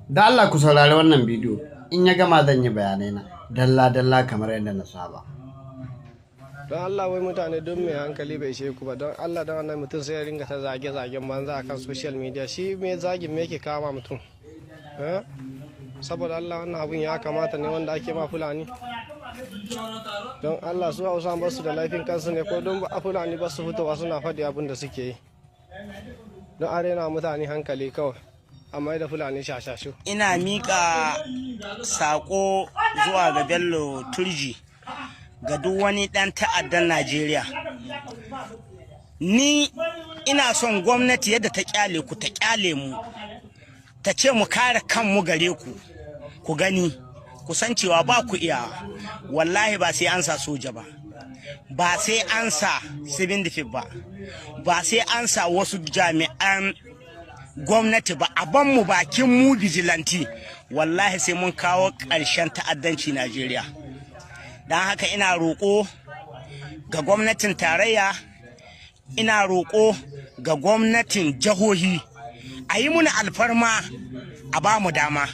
Da Allah ku saurari wannan bidiyo in ya gama zan yi bayanai na dalla kamar yadda na saba. Don Allah wai mutane don mai hankali bai ishe ku ba, don Allah don wannan mutum sai ya ringa ta zage-zagen banza akan social media. Shi mai zagin me yake kama mutum? Saboda Allah wannan abun ya kamata ne wanda ake ma Fulani. Don Allah su Hausa ba su da laifin kansu ne ko don Fulani ba su fitowa suna faɗi abin da suke yi. Don arena mutane hankali kawai. Amma da Fulani shashashu. Ina mika sako zuwa ga Bello Turji ga duk wani dan ta'addan Najeriya. Ni ina son gwamnati yadda ta kyale ku ta kyale mu, ta ce mu kare kanmu gare ku, ku gani ku san cewa ba ku iya. Wallahi ba sai an sa soja ba sai an sa civil defense ba sai an sa wasu jami'an gwamnati ba, a ban mu bakin mu vigilante. Wallahi sai mun kawo ƙarshen ta'addanci Najeriya. Dan haka ina roƙo ga gwamnatin tarayya, ina roƙo ga gwamnatin jihohi, a yi muna alfarma a ba mu dama.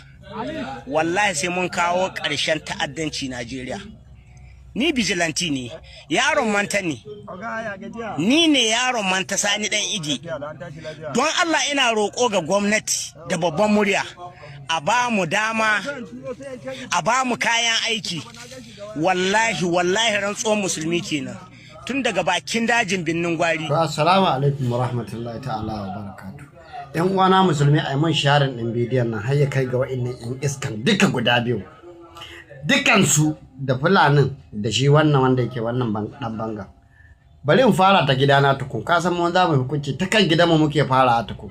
Wallahi sai mun kawo ƙarshen ta'addanci Najeriya. Ni vigilante ne, yaron manta ne, ni ne yaron manta Sani dan Idi. Don Allah ina roƙo ga gwamnati da babban murya, a ba mu dama, a ba mu kayan aiki. Wallahi rantsuwan musulmi kenan, tun daga bakin dajin Binnin Gwari. Assalamu alaikum wa rahmatullahi ta'ala wa barakatuh. Yan uwana musulmi a mun sharing din bidiyon nan har ya kai ga wa'annan yan iskan duka guda biyu. Dukansu da Fulanin da shi wannan wanda yake wannan dan banga. Bari in fara ta gidana tukun, ka san mun za mu hukunci ta kan gidanmu muke fara tukun.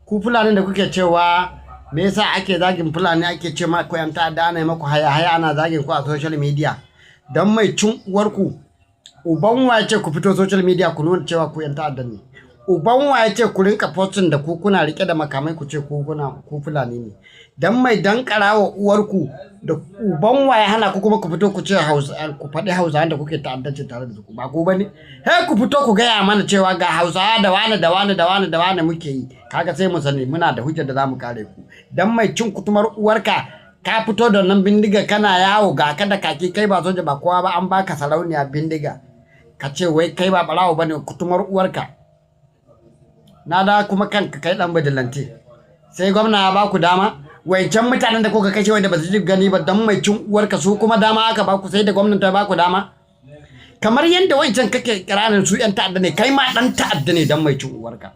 Ku Fulanin da kuke cewa me yasa ake zagin Fulani, ake ce ma ku yan ta'adda, ana maku haya ana zagin ku a social media? Dan mai cin uwarku uban waye ce ku fito social media ku nuna cewa ku yan ta'adda ne? Uban waye ce ku rinka posting da ku kuna rike da makamai ku ce ku Fulani ne? Dan mai dankarawa uwarku da uban waye hana ku kuma ku fito ku ce Hausa, ku faɗi Hausa da kuke ta'addanci tare da su? Ba ku bane? He ku fito ku gaya mana cewa ga Hausa da wani muke yi, kaga sai mu sani muna da hujjar da zamu kare ku. Dan mai cin kutumar uwarka ka fito da nan bindiga kana yawo ga ka da kaki, kai ba soja ba kowa ba, an baka sarauniya bindiga, ka ce wai kai ba barawo bane, kutumar uwarka. Na da kuma kanka kai dan badalante. Sai gwamna ya baku dama, wancan mutanen da kuka kashe wanda ba su ji gani ba, dan mai cin uwarka su kuma dama aka baku, sai da gwamnati ta baku dama. Kamar yadda wancan kake kiranin su yan ta'adda ne, kai ma dan ta'adda ne dan mai cin uwarka.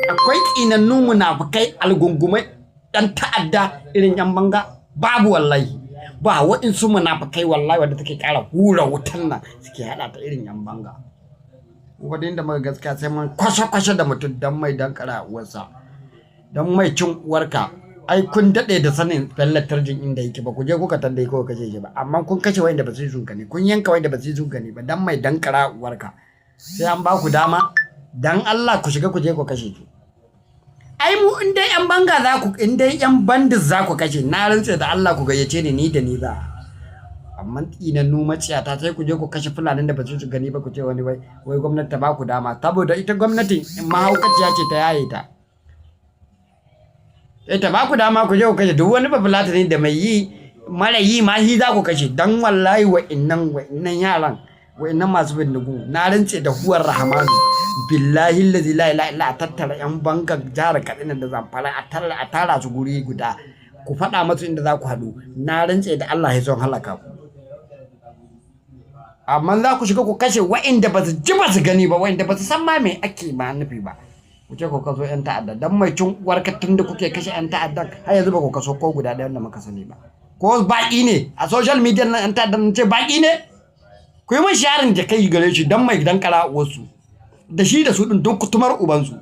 Akwai kinannun munafikai algungumai dan ta'adda irin yan banga? Babu wallahi. Ba waɗansu munafikai wallahi wanda take kara hura wutan nan suke hada ta irin yan banga. Wadin da muka gaskiya sai mun kwashe da mutum dan mai dankara uwarsa, dan mai cin uwarka. Ai kun dade da sanin fellatarjin inda yake ba, ku je kuka tanda ko kace shi ba, amma kun kashe wanda ba su yi sunka ne, kun yanka wanda ba su yi sunka ne ba, dan mai dankara uwarka. Sai an ba ku dama dan Allah ku shiga ku je ku kashe shi. Ai mu in dai yan banga za ku, in dai yan bandit za ku kashe, na rantse da Allah ku gayyace ni da ni za. Amma tsinannu maciyata sai ku je ku kashe Fulanin da ba su gani ba, ku ce wani wai gwamnati ta ba ku dama, saboda ita gwamnati mahaukaciya ce ta yaye ta. Ta ba ku dama ku je ku kashe duk wani Bafulatani da mai yi mara yi ma shi za ku kashe. Dan wallahi wa'innan yaran, wa'innan masu bindigu, na rantse da huwar Rahmanu billahi allazi la ilaha illa, a tattara yan bankan jihar Katsina da Zamfara, a tara su guri guda, ku faɗa masu inda za ku haɗu, na rantse da Allah ya son halaka ku. Amma za ku shiga ku kashe wa'inda ba su ji ba su gani ba, wa'inda ba su san ma me ake ma nufi ba, ku ce ku kaso yan ta'adda. Dan mai cin uwarka tun da kuke kashe yan ta'addan har yanzu ba ku kaso ko guda ɗaya wanda muka sani ba. Ko baƙi ne a social media na yan ta'addan ce baƙi ne? Ku yi mun sharing da kai gare shi dan mai dankara wasu da shi da su din don kutumar ubansu.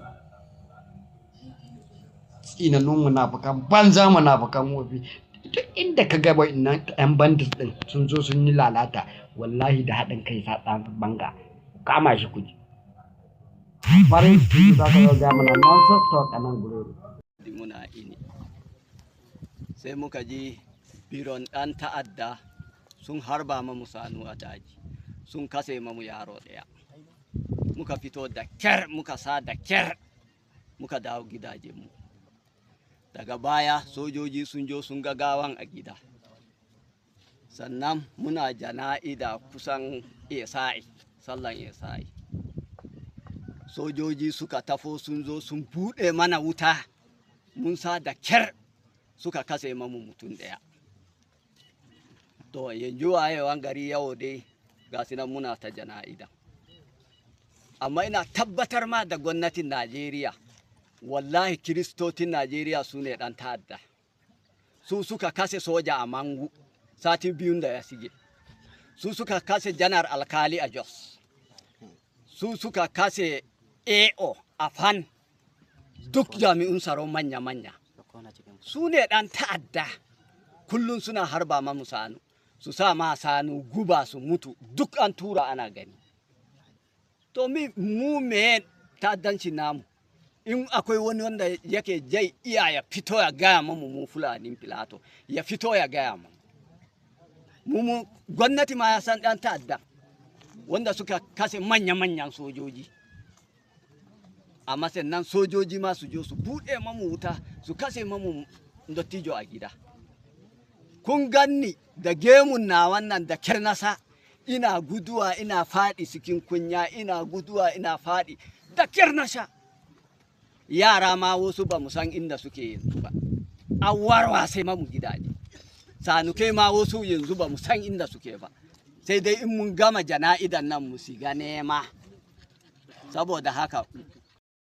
Tsinannun munafukan banza, munafukan wofi. Duk inda ka ga wa'innan yan bandit din sun zo sun yi lalata, wallahi da haɗin kai sa ɗan banga kama shi kuji. Farin ciki za ka ga mana nonsense talk a nan gurori. Muna ini sai muka ji biron ɗan ta'adda sun harba mamu sanu a daji, sun kase mamu yaro ɗaya. Muka fito da kyar, muka sa da kyar, muka dawo gidajenmu. daga baya sojoji sun jo sun ga gawan a gida, sannan muna jana'ida kusan esa'i, sallan esa'i, sojoji suka tafo sun zo sun buɗe mana wuta, mun sa da kyar suka kase mamu mutum ɗaya. To yanzu wayewan gari yau dai ga nan muna ta jana'ida. Amma ina tabbatar ma da gwamnatin Najeriya, wallahi kiristocin Najeriya su ne ɗan ta'adda. Su suka kase soja a Mangu sati biyun da ya sige. Su suka kase janar alkali a Jos. Su suka kase AO a Fan, duk jami'un tsaro manya-manya. Su ne ɗan ta'adda, kullum suna harba mamu sanu. Su sa ma sanu guba su mutu, duk an tura ana gani. To mu me ta'addanci namu, in akwai wani wanda yake jai iya ya fito ya gaya mamu mu Fulanin Filato, ya fito ya gaya mamu. Mu gwamnati ma ya san ɗan ta'adda wanda suka kase manya-manyan sojoji. Amma sannan sojoji ma su jo su buɗe mamu wuta, su kase mamu dottijo a gida. Kun ganni da gemun na wannan da kyar nasa, ina guduwa ina faɗi cikin kunya, ina guduwa ina faɗi da kyar nasa. Yara ma wasu ba mu san inda suke yanzu ba, an warwase mamu gidaje. Sanukai ma wasu yanzu ba mu san inda suke ba, sai dai in mun gama jana'idan nan mu siga nema. Saboda haka